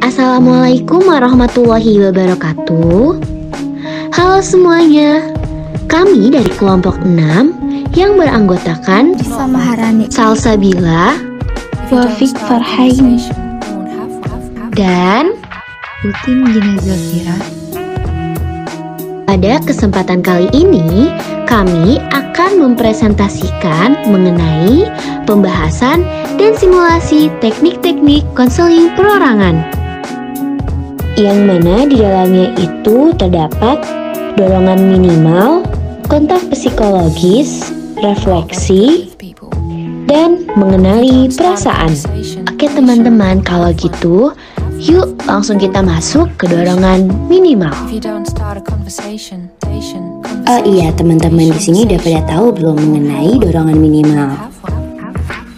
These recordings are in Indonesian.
Assalamualaikum warahmatullahi wabarakatuh. Halo semuanya, kami dari kelompok 6 yang beranggotakan Salsabila, Wafik Farhain, dan Putin Gina Zafira. pada kesempatan kali ini kami akan mempresentasikan mengenai pembahasan dan simulasi teknik-teknik konseling perorangan, yang mana di dalamnya itu terdapat dorongan minimal, kontak psikologis, refleksi, dan mengenali perasaan. Oke teman-teman, kalau gitu yuk langsung kita masuk ke dorongan minimal. Oh iya, teman-teman di sini udah pada tahu belum mengenai dorongan minimal?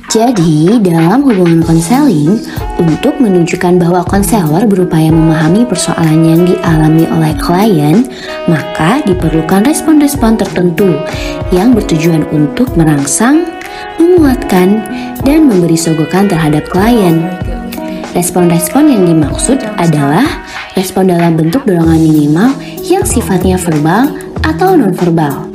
Jadi, dalam hubungan konseling, untuk menunjukkan bahwa konselor berupaya memahami persoalan yang dialami oleh klien, maka diperlukan respon-respon tertentu yang bertujuan untuk merangsang, menguatkan, dan memberi sogokan terhadap klien. Respon-respon yang dimaksud adalah respon dalam bentuk dorongan minimal yang sifatnya verbal atau nonverbal,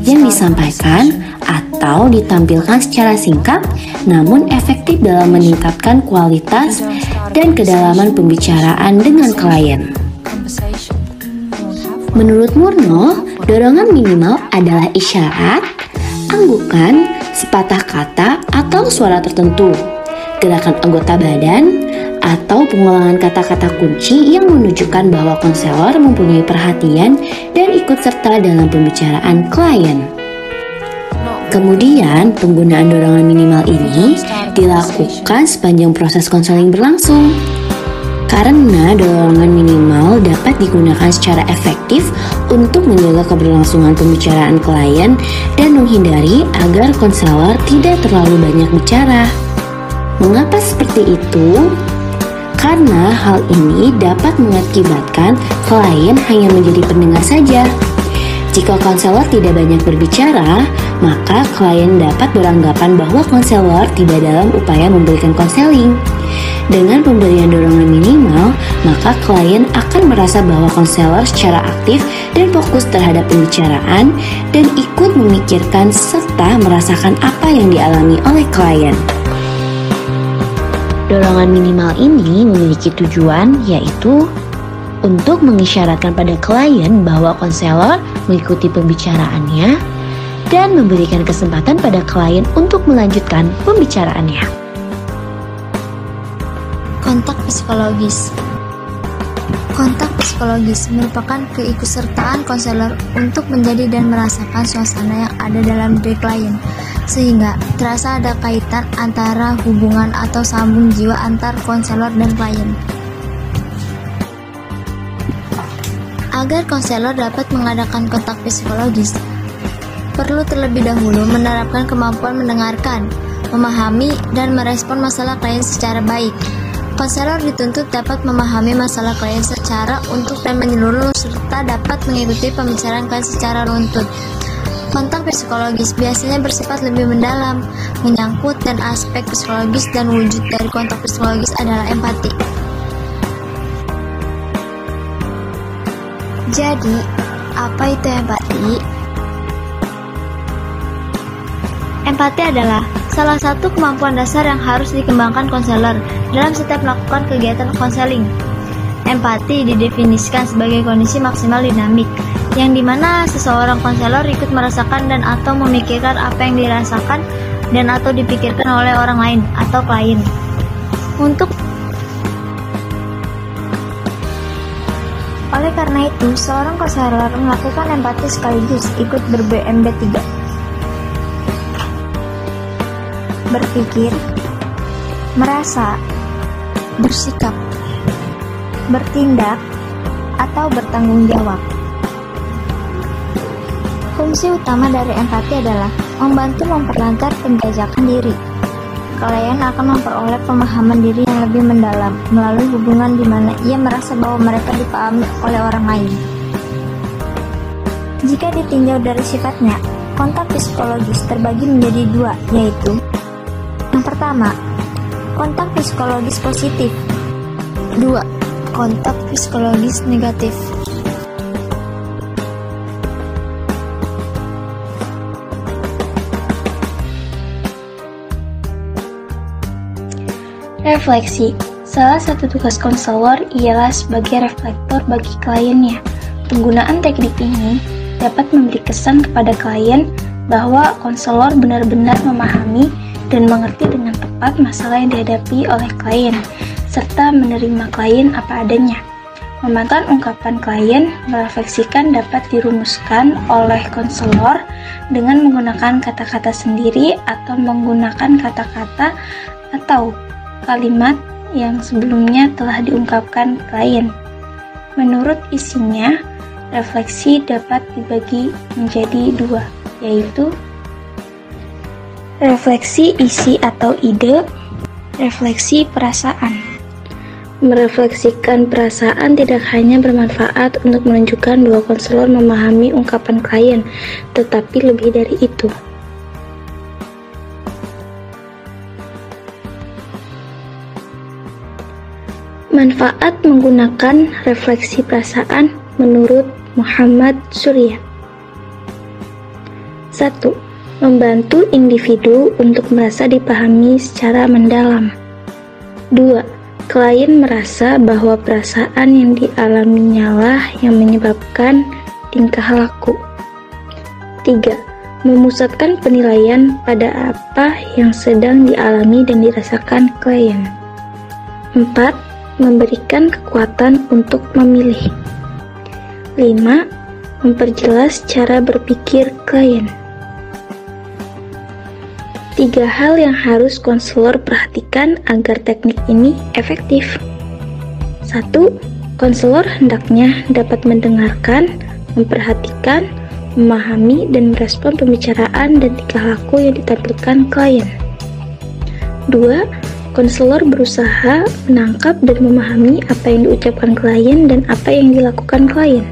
yang disampaikan atau ditampilkan secara singkat namun efektif dalam meningkatkan kualitas dan kedalaman pembicaraan dengan klien. Menurut Murno, dorongan minimal adalah isyarat, anggukan, sepatah kata atau suara tertentu, gerakan anggota badan, atau pengulangan kata-kata kunci yang menunjukkan bahwa konselor mempunyai perhatian dan ikut serta dalam pembicaraan klien. Kemudian, penggunaan dorongan minimal ini dilakukan sepanjang proses konseling berlangsung. Karena dorongan minimal dapat digunakan secara efektif untuk menjaga keberlangsungan pembicaraan klien dan menghindari agar konselor tidak terlalu banyak bicara. Mengapa seperti itu? Karena hal ini dapat mengakibatkan klien hanya menjadi pendengar saja. Jika konselor tidak banyak berbicara, maka klien dapat beranggapan bahwa konselor tidak dalam upaya memberikan konseling. Dengan pemberian dorongan minimal, maka klien akan merasa bahwa konselor secara aktif dan fokus terhadap pembicaraan dan ikut memikirkan serta merasakan apa yang dialami oleh klien. Dorongan minimal ini memiliki tujuan, yaitu untuk mengisyaratkan pada klien bahwa konselor mengikuti pembicaraannya dan memberikan kesempatan pada klien untuk melanjutkan pembicaraannya. Kontak psikologis. Kontak psikologis merupakan keikutsertaan konselor untuk menjadi dan merasakan suasana yang ada dalam diri klien, sehingga terasa ada kaitan antara hubungan atau sambung jiwa antar konselor dan klien. Agar konselor dapat mengadakan kontak psikologis, perlu terlebih dahulu menerapkan kemampuan mendengarkan, memahami, dan merespon masalah klien secara baik. Konselor dituntut dapat memahami masalah klien secara utuh dan menyeluruh serta dapat mengikuti pembicaraan klien secara runtut. Kontak psikologis biasanya bersifat lebih mendalam, menyangkut dan aspek psikologis, dan wujud dari kontak psikologis adalah empati. Jadi, apa itu empati? Empati adalah salah satu kemampuan dasar yang harus dikembangkan konselor dalam setiap melakukan kegiatan konseling. Empati didefinisikan sebagai kondisi maksimal dinamik, yang dimana seseorang konselor ikut merasakan dan atau memikirkan apa yang dirasakan dan atau dipikirkan oleh orang lain atau klien. Oleh karena itu, seorang konselor melakukan empati sekaligus ikut ber-BMD 3. Berpikir, merasa, bersikap, bertindak, atau bertanggung jawab. Fungsi utama dari empati adalah membantu memperlancar penjajakan diri. Klien akan memperoleh pemahaman diri yang lebih mendalam melalui hubungan di mana ia merasa bahwa mereka dipahami oleh orang lain. Jika ditinjau dari sifatnya, kontak psikologis terbagi menjadi dua, yaitu yang pertama, kontak psikologis positif. 2. Kontak psikologis negatif. Refleksi. Salah satu tugas konselor ialah sebagai reflektor bagi kliennya. Penggunaan teknik ini dapat memberi kesan kepada klien bahwa konselor benar-benar memahami dan mengerti dengan tepat masalah yang dihadapi oleh klien, serta menerima klien apa adanya. Memakan ungkapan klien merefleksikan dapat dirumuskan oleh konselor dengan menggunakan kata-kata sendiri atau menggunakan kata-kata atau kalimat yang sebelumnya telah diungkapkan klien. Menurut isinya, refleksi dapat dibagi menjadi 2, yaitu refleksi isi atau ide, refleksi perasaan. Merefleksikan perasaan tidak hanya bermanfaat untuk menunjukkan bahwa konselor memahami ungkapan klien, tetapi lebih dari itu. Manfaat menggunakan refleksi perasaan menurut Muhammad Surya. 1. Membantu individu untuk merasa dipahami secara mendalam. 2. Klien merasa bahwa perasaan yang dialaminya lah yang menyebabkan tingkah laku. 3. Memusatkan penilaian pada apa yang sedang dialami dan dirasakan klien. 4. Memberikan kekuatan untuk memilih. 5. Memperjelas cara berpikir klien. 3 hal yang harus konselor perhatikan agar teknik ini efektif. 1. Konselor hendaknya dapat mendengarkan, memperhatikan, memahami, dan merespon pembicaraan dan tingkah laku yang ditampilkan klien. 2. Konselor berusaha menangkap dan memahami apa yang diucapkan klien dan apa yang dilakukan klien.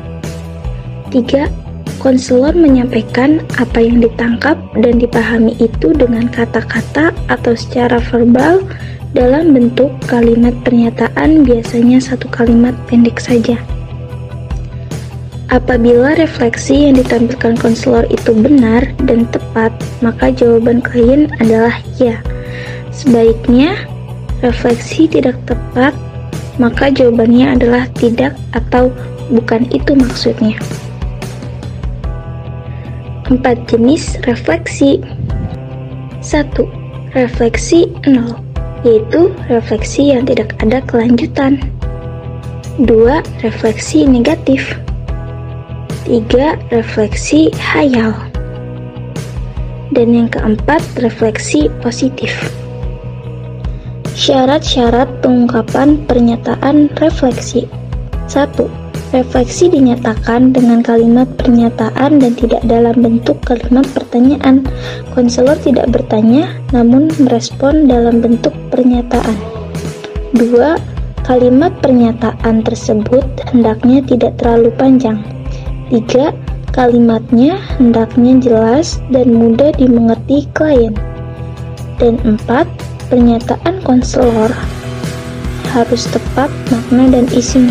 3. Konselor menyampaikan apa yang ditangkap dan dipahami itu dengan kata-kata atau secara verbal dalam bentuk kalimat pernyataan, biasanya 1 kalimat pendek saja. Apabila refleksi yang ditampilkan konselor itu benar dan tepat, maka jawaban klien adalah ya. Sebaiknya refleksi tidak tepat, maka jawabannya adalah tidak atau bukan itu maksudnya. 4 jenis refleksi. 1. Refleksi 0, yaitu refleksi yang tidak ada kelanjutan. 2. Refleksi negatif. 3. Refleksi hayal. Dan yang keempat, refleksi positif. Syarat-syarat pengungkapan pernyataan refleksi. 1. Refleksi dinyatakan dengan kalimat pernyataan dan tidak dalam bentuk kalimat pertanyaan. Konselor tidak bertanya, namun merespon dalam bentuk pernyataan. 2. Kalimat pernyataan tersebut hendaknya tidak terlalu panjang. 3. Kalimatnya hendaknya jelas dan mudah dimengerti klien. Dan 4. Pernyataan konselor harus tepat makna dan isinya.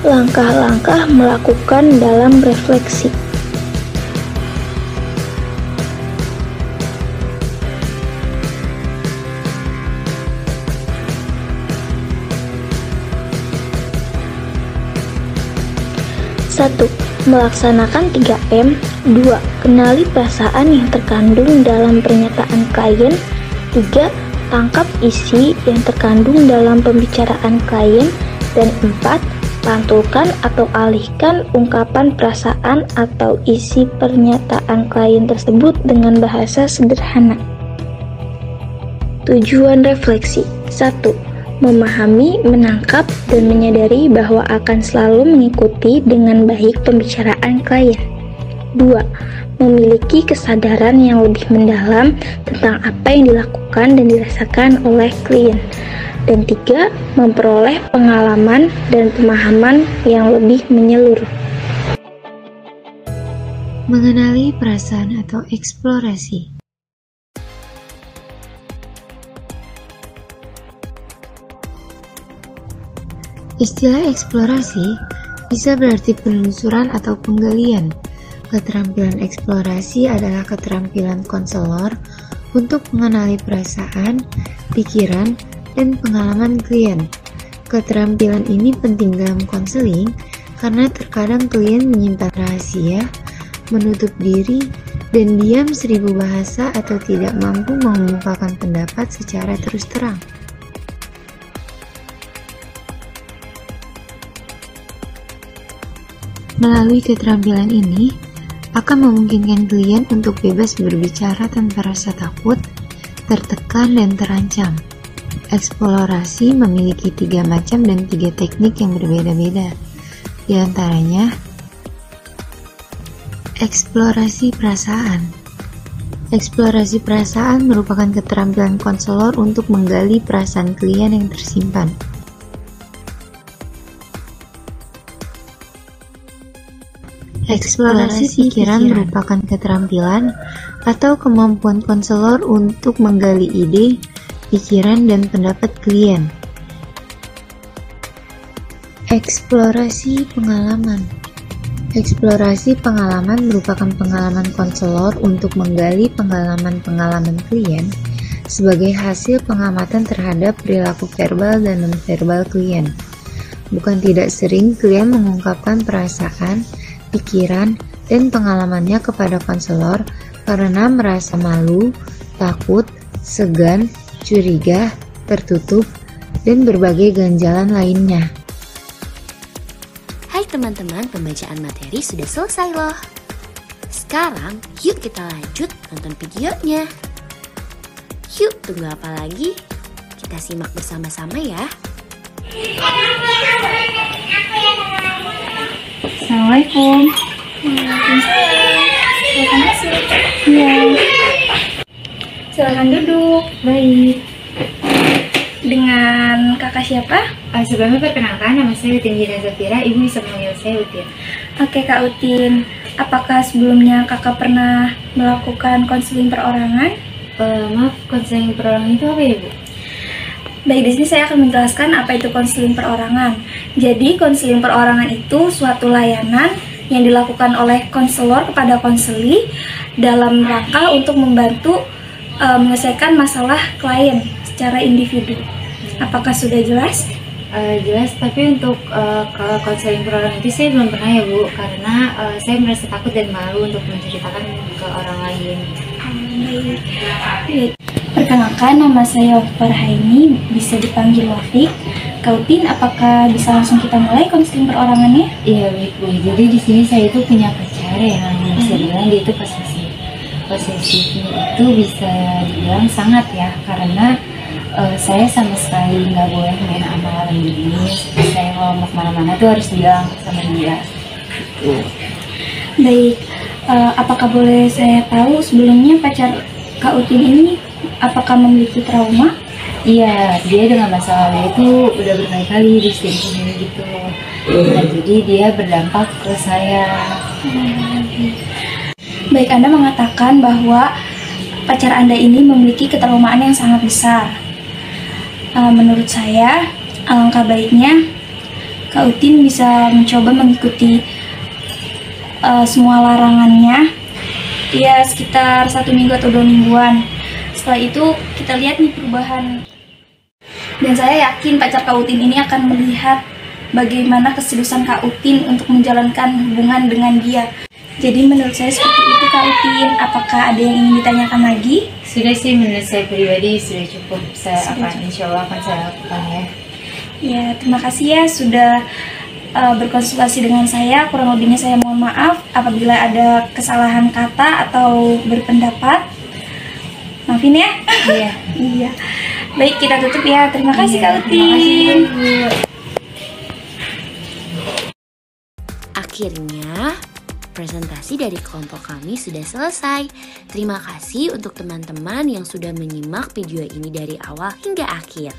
Langkah-langkah melakukan dalam refleksi. Satu, melaksanakan 3M. 2. Kenali perasaan yang terkandung dalam pernyataan klien. 3. Tangkap isi yang terkandung dalam pembicaraan klien. Dan 4. Pantulkan atau alihkan ungkapan perasaan atau isi pernyataan klien tersebut dengan bahasa sederhana. Tujuan refleksi. 1. Memahami, menangkap, dan menyadari bahwa akan selalu mengikuti dengan baik pembicaraan klien. 2. Memiliki kesadaran yang lebih mendalam tentang apa yang dilakukan dan dirasakan oleh klien. Dan 3. Memperoleh pengalaman dan pemahaman yang lebih menyeluruh. Mengenali perasaan atau eksplorasi. Istilah eksplorasi bisa berarti penelusuran atau penggalian. Keterampilan eksplorasi adalah keterampilan konselor untuk mengenali perasaan, pikiran, dan pengalaman klien. Keterampilan ini penting dalam konseling karena terkadang klien menyimpan rahasia, menutup diri, dan diam 1000 bahasa atau tidak mampu mengungkapkan pendapat secara terus terang. Melalui keterampilan ini, akan memungkinkan klien untuk bebas berbicara tanpa rasa takut, tertekan, dan terancam. Eksplorasi memiliki 3 macam dan 3 teknik yang berbeda-beda. Di antaranya, eksplorasi perasaan. Eksplorasi perasaan merupakan keterampilan konselor untuk menggali perasaan klien yang tersimpan. Eksplorasi pikiran merupakan keterampilan atau kemampuan konselor untuk menggali ide, pikiran, dan pendapat klien. Eksplorasi pengalaman. Eksplorasi pengalaman merupakan pengalaman konselor untuk menggali pengalaman-pengalaman klien sebagai hasil pengamatan terhadap perilaku verbal dan non-verbal klien. Bukan tidak sering klien mengungkapkan perasaan, pikiran, dan pengalamannya kepada konselor karena merasa malu, takut, segan, curiga, tertutup, dan berbagai ganjalan lainnya. Hai teman-teman, pembacaan materi sudah selesai loh. Sekarang yuk kita lanjut nonton videonya. Yuk, tunggu apa lagi? Kita simak bersama-sama ya. Assalamualaikum. Waalaikumsalam. Silakan masuk. Iya. Silakan duduk. Baik. Dengan kakak siapa? Sebelumnya perkenalkan, nama saya Utin Gina Zafira. Ibu bisa memanggil saya Utin. Oke Kak Utin. Apakah sebelumnya kakak pernah melakukan konseling perorangan? Maaf, konseling perorangan itu apa ya, Bu? Baik, di sini saya akan menjelaskan apa itu konseling perorangan. Jadi, konseling perorangan itu suatu layanan yang dilakukan oleh konselor kepada konseli dalam rangka untuk membantu menyelesaikan masalah klien secara individu. Apakah sudah jelas? Jelas, tapi untuk kalau konseling perorangan itu saya belum pernah ya, Bu, karena saya merasa takut dan malu untuk menceritakan ke orang lain. Baik. Perkenalkan, nama saya Farhaini, bisa dipanggil Wafik. Kautin, apakah bisa langsung kita mulai konseling perorangannya? Iya, baik, Bu. Jadi di sini saya itu punya pacar yang bisa dibilang dia itu posesif. Posesifnya itu bisa dibilang sangat ya, karena saya sama sekali nggak boleh main sama orang ini. Saya kalau mau kemana-mana tuh harus bilang sama dia. Baik, apakah boleh saya tahu sebelumnya pacar Kak Utin ini apakah memiliki trauma? Iya, dia dengan masa lalu itu udah berkali-kali diselingkuhin gitu. Nah, jadi dia berdampak ke saya. Baik, Anda mengatakan bahwa pacar Anda ini memiliki ketraumaan yang sangat besar. Menurut saya, alangkah baiknya Kak Utin bisa mencoba mengikuti semua larangannya. Ya, sekitar 1 minggu atau 2 mingguan. Setelah itu kita lihat nih perubahan. Dan saya yakin pacar Kak Utin ini akan melihat bagaimana keseriusan Kak Utin untuk menjalankan hubungan dengan dia. Jadi menurut saya seperti itu Kak Utin. Apakah ada yang ingin ditanyakan lagi? Sudah sih, menurut saya pribadi sudah cukup. Insya Allah akan saya lakukan ya. Ya, terima kasih ya sudah berkonsultasi dengan saya. Kurang lebihnya saya mohon maaf apabila ada kesalahan kata atau berpendapat. Maafin ya. Iya. Iya. Baik, kita tutup ya. Terima kasih Kak Utin. Akhirnya, presentasi dari kelompok kami sudah selesai. Terima kasih untuk teman-teman yang sudah menyimak video ini dari awal hingga akhir.